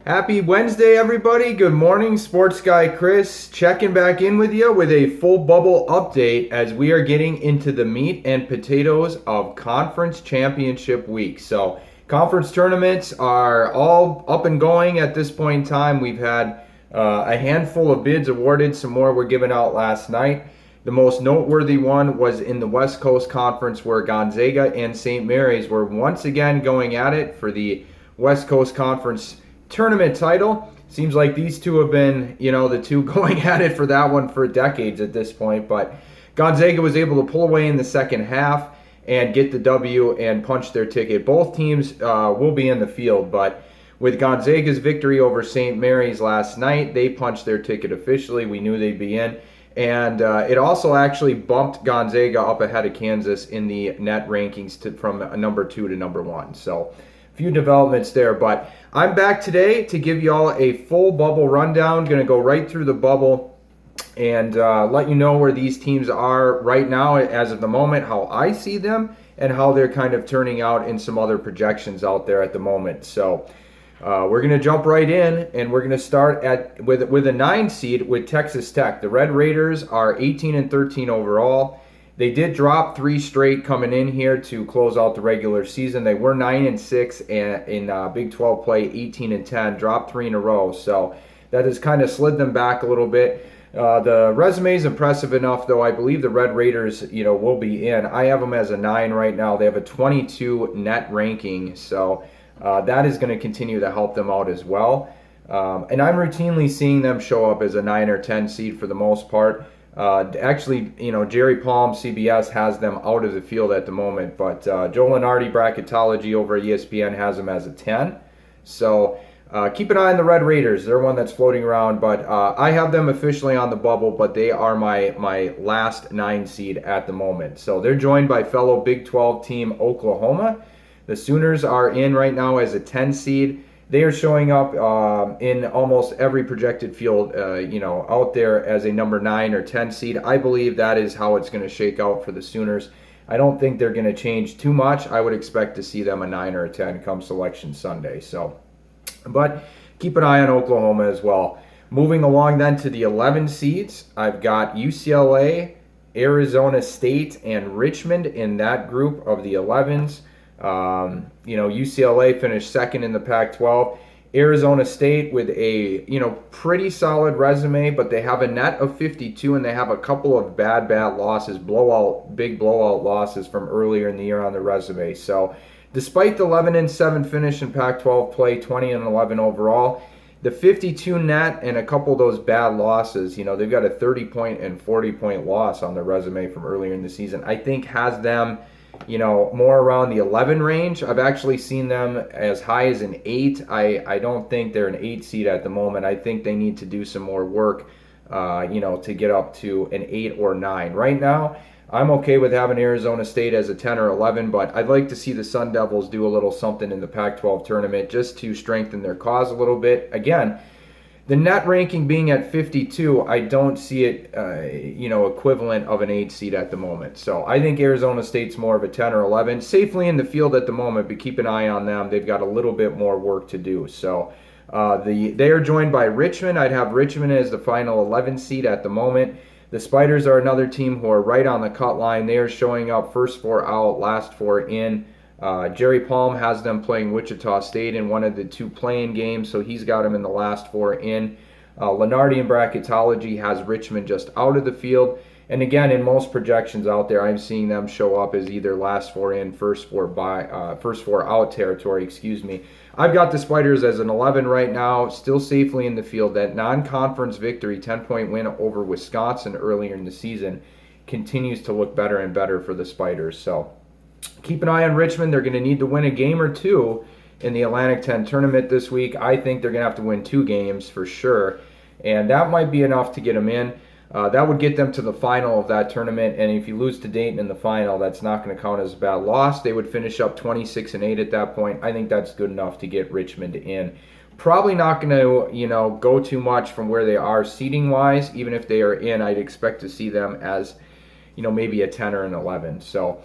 Happy Wednesday, everybody. Good morning. Sports Guy Chris checking back in with you with a full bubble update as we are getting into the meat and potatoes of Conference Championship Week. So, conference tournaments are all up and going at this point in time. We've had a handful of bids awarded, some more were given out last night. The most noteworthy one was in the West Coast Conference, where Gonzaga and St. Mary's were once again going at it for the West Coast Conference tournament title. Seems like these two have been, the two going at it for that one for decades at this point. But Gonzaga was able to pull away in the second half and get the W and punch their ticket. Both teams will be in the field, but with Gonzaga's victory over St. Mary's last night, they punched their ticket officially. We knew they'd be in. And it also actually bumped Gonzaga up ahead of Kansas in the net rankings from number 2 to number 1. So few developments there, but I'm back today to give you all a full bubble rundown. Going to go right through the bubble and let you know where these teams are right now as of the moment, how I see them, and how they're kind of turning out in some other projections out there at the moment. So we're going to jump right in, and we're going to start with a 9 seed with Texas Tech. The Red Raiders are 18-13 overall. They did drop 3 straight coming in here to close out the regular season. They were 9-6 in Big 12 play, 18-10, dropped 3 in a row. So that has kind of slid them back a little bit. The resume is impressive enough, though. I believe the Red Raiders, will be in. I have them as a 9 right now. They have a 22 net ranking, so that is going to continue to help them out as well. And I'm routinely seeing them show up as a 9 or 10 seed for the most part. Actually, Jerry Palm, CBS, has them out of the field at the moment, but Joe Lunardi, Bracketology over at ESPN, has them as a 10. So keep an eye on the Red Raiders. They're one that's floating around, but I have them officially on the bubble, but they are my last 9 seed at the moment. So they're joined by fellow Big 12 team Oklahoma. The Sooners are in right now as a 10 seed. They are showing up in almost every projected field, out there as a number 9 or 10 seed. I believe that is how it's going to shake out for the Sooners. I don't think they're going to change too much. I would expect to see them a 9 or a 10 come Selection Sunday. But keep an eye on Oklahoma as well. Moving along then to the 11 seeds, I've got UCLA, Arizona State, and Richmond in that group of the 11s. UCLA finished second in the Pac-12. Arizona State with a, pretty solid resume, but they have a net of 52, and they have a couple of bad losses, big blowout losses from earlier in the year on the resume. So despite the 11-7 finish in Pac-12 play, 20-11 overall, the 52 net and a couple of those bad losses, they've got a 30-point and 40-point loss on their resume from earlier in the season, I think has them more around the 11 range. I've actually seen them as high as an 8. I don't think they're an 8 seed at the moment. I think they need to do some more work, to get up to an 8 or 9. Right now, I'm okay with having Arizona State as a 10 or 11, but I'd like to see the Sun Devils do a little something in the Pac-12 tournament just to strengthen their cause a little bit. Again, the net ranking being at 52, I don't see it, equivalent of an 8 seed at the moment. So I think Arizona State's more of a 10 or 11. Safely in the field at the moment, but keep an eye on them. They've got a little bit more work to do. So they are joined by Richmond. I'd have Richmond as the final 11 seed at the moment. The Spiders are another team who are right on the cut line. They are showing up first 4 out, last 4 in. Jerry Palm has them playing Wichita State in one of the 2 playing games, so he's got them in the last 4 in. Lunardi and Bracketology has Richmond just out of the field. And again, in most projections out there, I'm seeing them show up as either last 4 in, first 4 out territory, I've got the Spiders as an 11 right now, still safely in the field. That non-conference victory, 10-point win over Wisconsin earlier in the season, continues to look better and better for the Spiders. So keep an eye on Richmond. They're going to need to win a game or 2 in the Atlantic 10 tournament this week. I think they're going to have to win 2 games for sure, and that might be enough to get them in. That would get them to the final of that tournament, and if you lose to Dayton in the final, that's not going to count as a bad loss. They would finish up 26-8 at that point. I think that's good enough to get Richmond in. Probably not going to, go too much from where they are seeding-wise. Even if they are in, I'd expect to see them as, maybe a 10 or an 11. So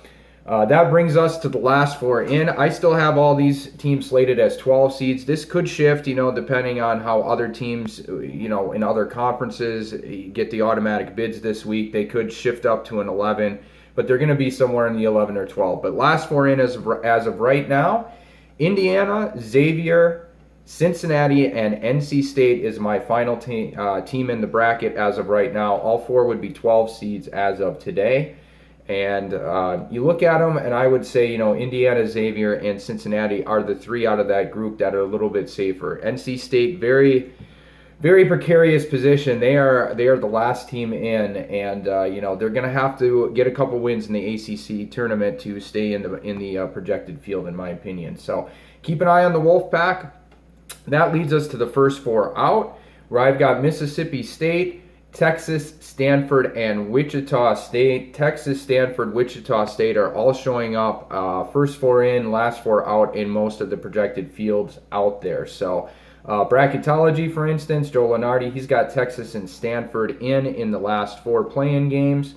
That brings us to the last 4 in. I still have all these teams slated as 12 seeds. This could shift, depending on how other teams, in other conferences get the automatic bids this week. They could shift up to an 11, but they're going to be somewhere in the 11 or 12. But last 4 in as of right now, Indiana, Xavier, Cincinnati, and NC State is my final team in the bracket as of right now. All 4 would be 12 seeds as of today. And you look at them, and I would say, Indiana, Xavier, and Cincinnati are the 3 out of that group that are a little bit safer. NC State, very, very precarious position. They are the last team in, and they're going to have to get a couple wins in the ACC tournament to stay in the projected field, in my opinion. So keep an eye on the Wolfpack. That leads us to the first 4 out, where I've got Mississippi State, Texas, Stanford, and Wichita State. Texas, Stanford, Wichita State are all showing up first 4 in, last 4 out in most of the projected fields out there. So bracketology, for instance, Joe Lenardi, he's got Texas and Stanford in the last 4 play-in games.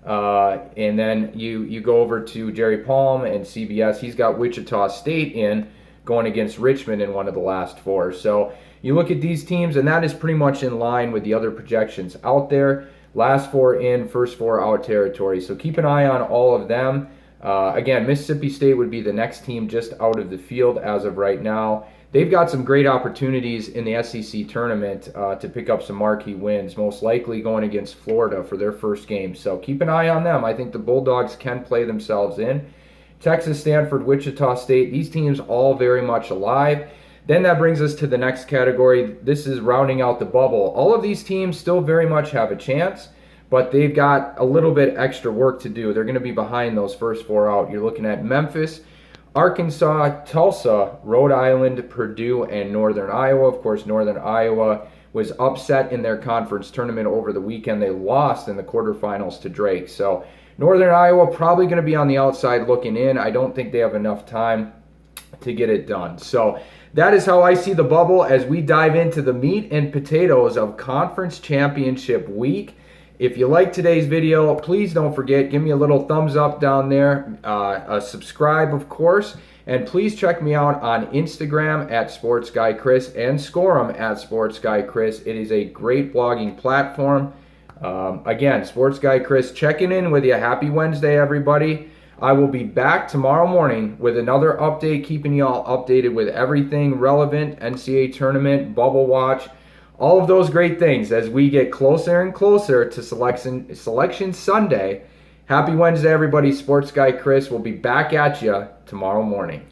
And then you go over to Jerry Palm and CBS. He's got Wichita State going against Richmond in one of the last 4. So you look at these teams, and that is pretty much in line with the other projections out there. Last 4 in, first 4 out territory. So keep an eye on all of them. Again, Mississippi State would be the next team just out of the field as of right now. They've got some great opportunities in the SEC tournament to pick up some marquee wins, most likely going against Florida for their first game. So keep an eye on them. I think the Bulldogs can play themselves in. Texas, Stanford, Wichita State, these teams all very much alive. Then that brings us to the next category. This is rounding out the bubble. All of these teams still very much have a chance, but they've got a little bit extra work to do. They're going to be behind those first 4 out. You're looking at Memphis, Arkansas, Tulsa, Rhode Island, Purdue, and Northern Iowa. Of course, Northern Iowa was upset in their conference tournament over the weekend. They lost in the quarterfinals to Drake. So Northern Iowa probably going to be on the outside looking in. I don't think they have enough time to get it done. So that is how I see the bubble as we dive into the meat and potatoes of Conference Championship Week. If you like today's video, please don't forget, give me a little thumbs up down there, subscribe, of course, and please check me out on Instagram at SportsGuyChris and Scorum at SportsGuyChris. It is a great blogging platform. Again, Sports Guy Chris checking in with you. Happy Wednesday, everybody. I will be back tomorrow morning with another update, keeping you all updated with everything relevant, NCAA tournament, bubble watch, all of those great things as we get closer and closer to Selection Sunday. Happy Wednesday, everybody. Sports Guy Chris will be back at you tomorrow morning.